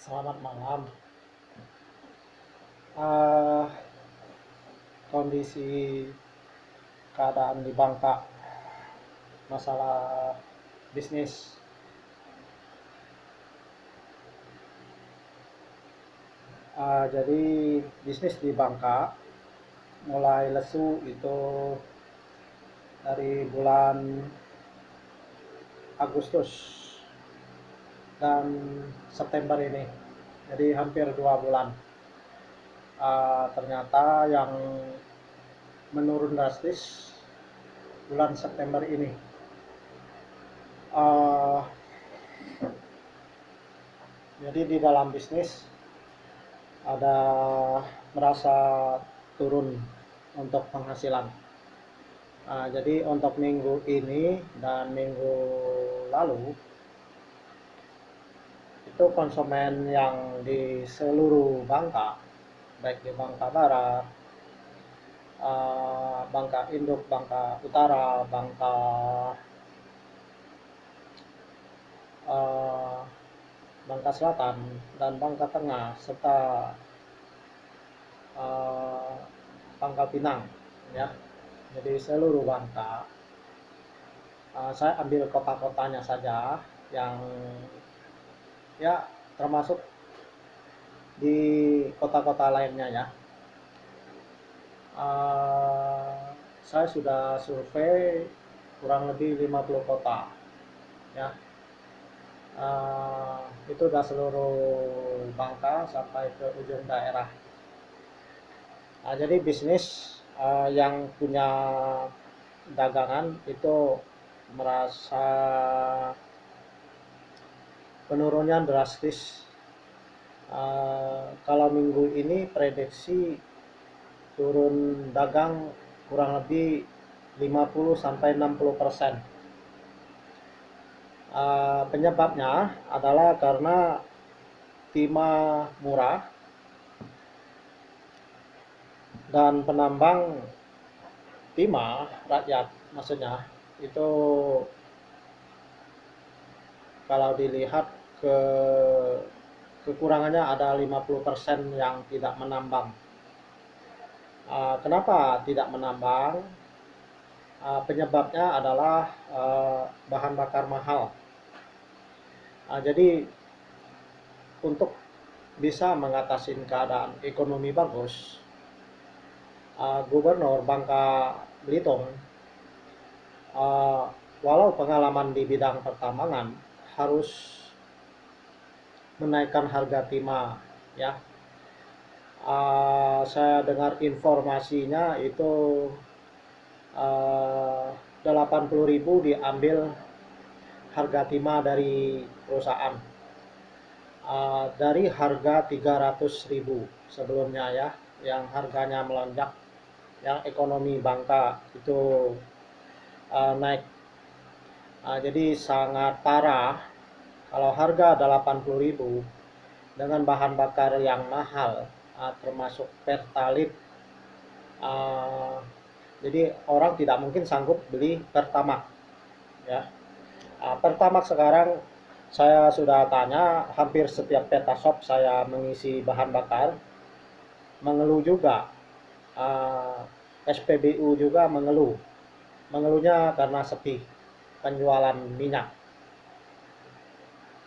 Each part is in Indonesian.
Selamat malam. Eh, Kondisi keadaan di Bangka, masalah bisnis. Jadi bisnis di Bangka mulai lesu itu dari bulan Agustus dan September ini. Jadi hampir 2 bulan. Ternyata yang menurun drastis bulan September ini. Eh, jadi di dalam bisnis ada merasa turun untuk penghasilan. Jadi untuk minggu ini dan minggu lalu itu konsumen yang di seluruh Bangka, baik di Bangka Barat, Bangka Induk, Bangka Utara, Bangka eh, Bangka Selatan dan Bangka Tengah serta eh, Bangka Pinang, ya. Jadi seluruh Bangka. Saya ambil kota-kotanya saja yang ya termasuk di kota-kota lainnya ya. Saya sudah survei kurang lebih 50 kota ya. Itu udah seluruh Bangka sampai ke ujung daerah. Jadi bisnis yang punya dagangan itu merasa penurunan drastis. Kalau minggu ini prediksi turun dagang kurang lebih 50 sampai 60%. Penyebabnya adalah karena timah murah dan penambang timah rakyat, maksudnya itu kalau dilihat ke kekurangannya ada 50% yang tidak menambang. Kenapa tidak menambang? Penyebabnya adalah bahan bakar mahal. Jadi untuk bisa mengatasi keadaan ekonomi bagus, Gubernur Bangka Belitung, walau pengalaman di bidang pertambangan, harus menaikkan harga timah ya. Saya dengar informasinya itu 80.000 diambil harga timah dari perusahaan, dari harga 300.000 sebelumnya ya, yang harganya melonjak, yang ekonomi Bangka itu naik. Jadi sangat parah kalau harga 80.000 dengan bahan bakar yang mahal, termasuk pertalite. Jadi orang tidak mungkin sanggup beli Pertamax ya. Pertamax sekarang saya sudah tanya, hampir setiap Petashop saya mengisi bahan bakar mengeluh juga. SPBU juga mengeluhnya karena sepi penjualan minyak.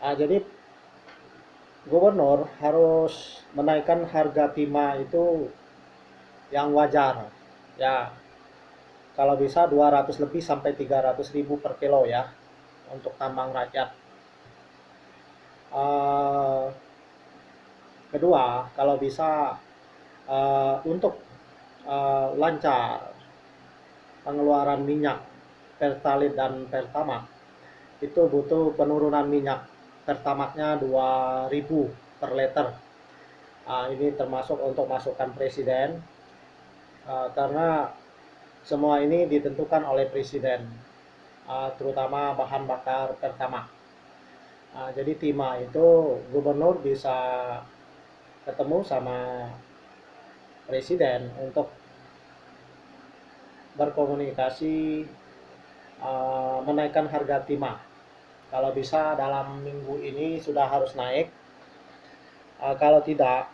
Jadi gubernur harus menaikkan harga timah itu yang wajar ya, kalau bisa 200 lebih sampai 300.000 per kilo ya untuk tambang rakyat. Kedua, kalau bisa untuk lancar pengeluaran minyak Pertalite dan Pertamax, itu butuh penurunan minyak Pertamaxnya 2.000 per liter. Ini termasuk untuk masukan presiden, karena semua ini ditentukan oleh presiden, terutama bahan bakar Pertamax. Jadi timah itu gubernur bisa ketemu sama presiden untuk berkomunikasi, menaikkan harga timah. Kalau bisa dalam minggu ini sudah harus naik. Kalau tidak,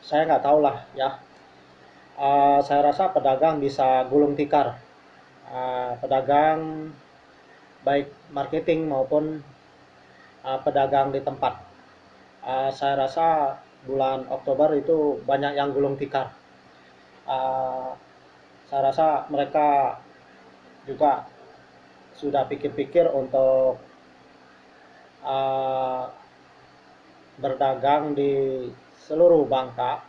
saya nggak tahu lah ya. Saya rasa pedagang bisa gulung tikar. Pedagang baik marketing maupun pedagang di tempat. Saya rasa bulan Oktober itu banyak yang gulung tikar. Uh, saya rasa mereka juga sudah pikir-pikir untuk uh, berdagang di seluruh Bangka.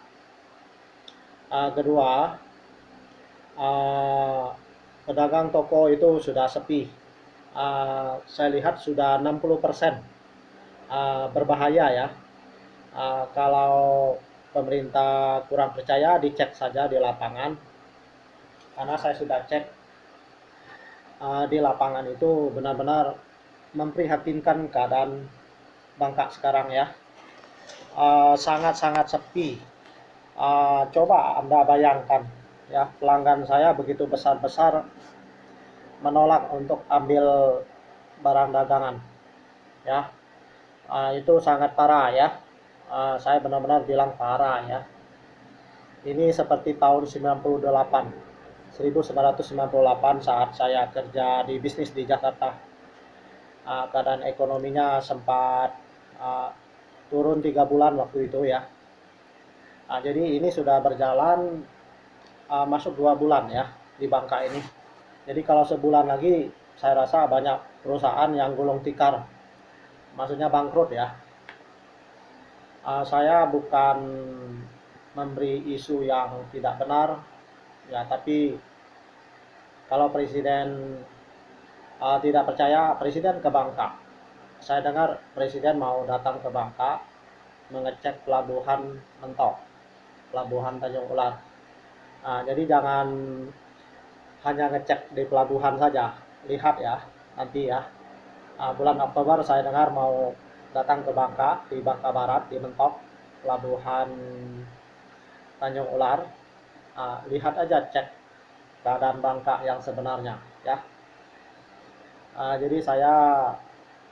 Kedua, uh, pedagang toko itu sudah sepi. Saya lihat sudah 60% berbahaya ya. Kalau pemerintah kurang percaya, dicek saja di lapangan. Karena saya sudah cek di lapangan itu benar-benar memprihatinkan keadaan Bangka sekarang ya. Sangat-sangat sepi. Coba Anda bayangkan ya, pelanggan saya begitu besar-besar menolak untuk ambil barang dagangan ya. Itu sangat parah ya. Saya benar-benar bilang parah ya. Ini seperti tahun 1998 saat saya kerja di bisnis di Jakarta. Keadaan ekonominya sempat turun 3 bulan waktu itu ya. Jadi ini sudah berjalan masuk 2 bulan ya di Bangka ini. Jadi kalau sebulan lagi saya rasa banyak perusahaan yang gulung tikar, maksudnya bangkrut ya. Saya bukan memberi isu yang tidak benar ya, tapi kalau presiden tidak percaya, presiden ke Bangka. Saya dengar presiden mau datang ke Bangka mengecek pelabuhan Mentok, pelabuhan Tanjung Ular. Jadi jangan hanya ngecek di pelabuhan saja, lihat ya nanti ya. Bulan Oktober saya dengar mau datang ke Bangka, di Bangka Barat, di Mentok, pelabuhan Tanjung Ular. Lihat aja, cek keadaan Bangka yang sebenarnya ya. Jadi saya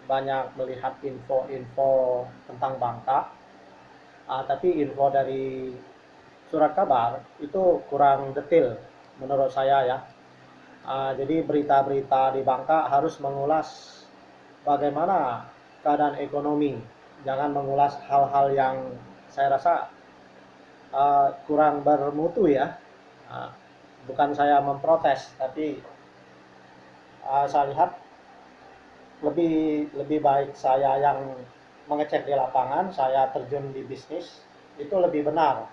banyak melihat info-info tentang Bangka, tapi info dari surat kabar itu kurang detail menurut saya ya. Jadi berita-berita di Bangka harus mengulas bagaimana keadaan ekonomi, jangan mengulas hal-hal yang saya rasa kurang bermutu ya. Bukan saya memprotes, tapi saya lihat lebih baik saya yang mengecek di lapangan, saya terjun di bisnis, itu lebih benar.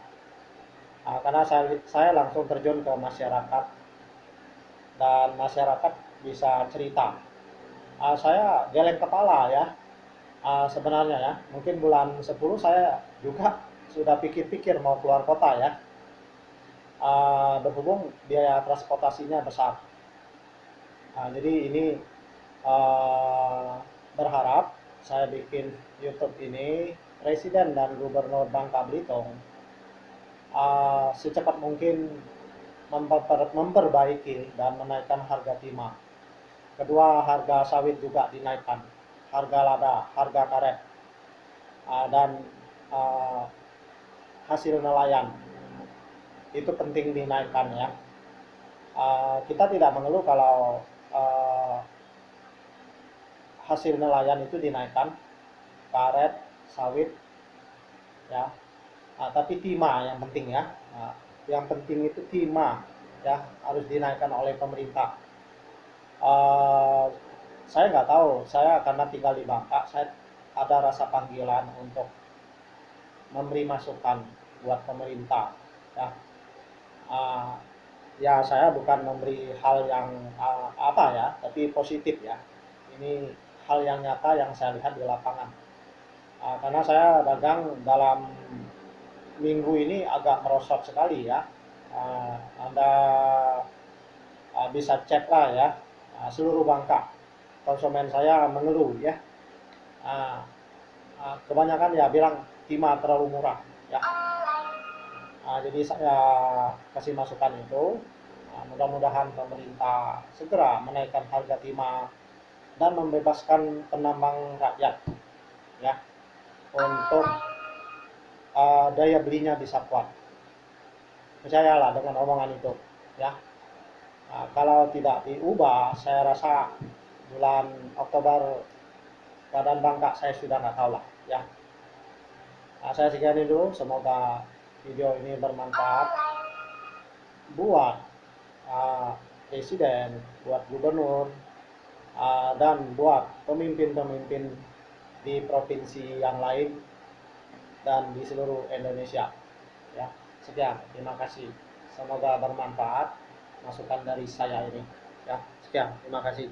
Karena saya langsung terjun ke masyarakat dan masyarakat bisa cerita. Saya geleng kepala ya, sebenarnya ya. Mungkin bulan 10 saya juga sudah pikir-pikir mau keluar kota ya. Berhubung biaya transportasinya besar. Jadi ini berharap saya bikin YouTube ini, Presiden dan Gubernur Bangka Belitung secepat mungkin memperbaiki dan menaikkan harga timah. Kedua, harga sawit juga dinaikkan, harga lada, harga karet, dan hasil nelayan itu penting dinaikkan ya. Kita tidak mengeluh kalau hasil nelayan itu dinaikkan, karet, sawit ya. Tapi timah yang penting ya. Yang penting itu timah ya, harus dinaikkan oleh pemerintah. Saya nggak tahu, saya karena tinggal di Bangka, saya ada rasa panggilan untuk memberi masukan buat pemerintah ya. Ya saya bukan memberi hal yang apa ya, tapi positif ya. Ini hal yang nyata yang saya lihat di lapangan. Karena saya dagang dalam minggu ini agak merosot sekali ya. Anda bisa cek lah ya, seluruh Bangka konsumen saya mengeluh ya. Kebanyakan ya bilang timah terlalu murah ya. Jadi saya kasih masukan itu, mudah-mudahan pemerintah segera menaikkan harga timah dan membebaskan penambang rakyat ya, untuk daya belinya bisa kuat. Percayalah dengan omongan itu, ya. Kalau tidak diubah, saya rasa bulan Oktober keadaan bangka saya sudah nggak tahu lah, ya. Saya sekian dulu, semoga video ini bermanfaat buat presiden, buat gubernur, dan buat pemimpin-pemimpin di provinsi yang lain dan di seluruh Indonesia, ya. Sekian, terima kasih, semoga bermanfaat masukan dari saya ini, ya. Sekian, terima kasih.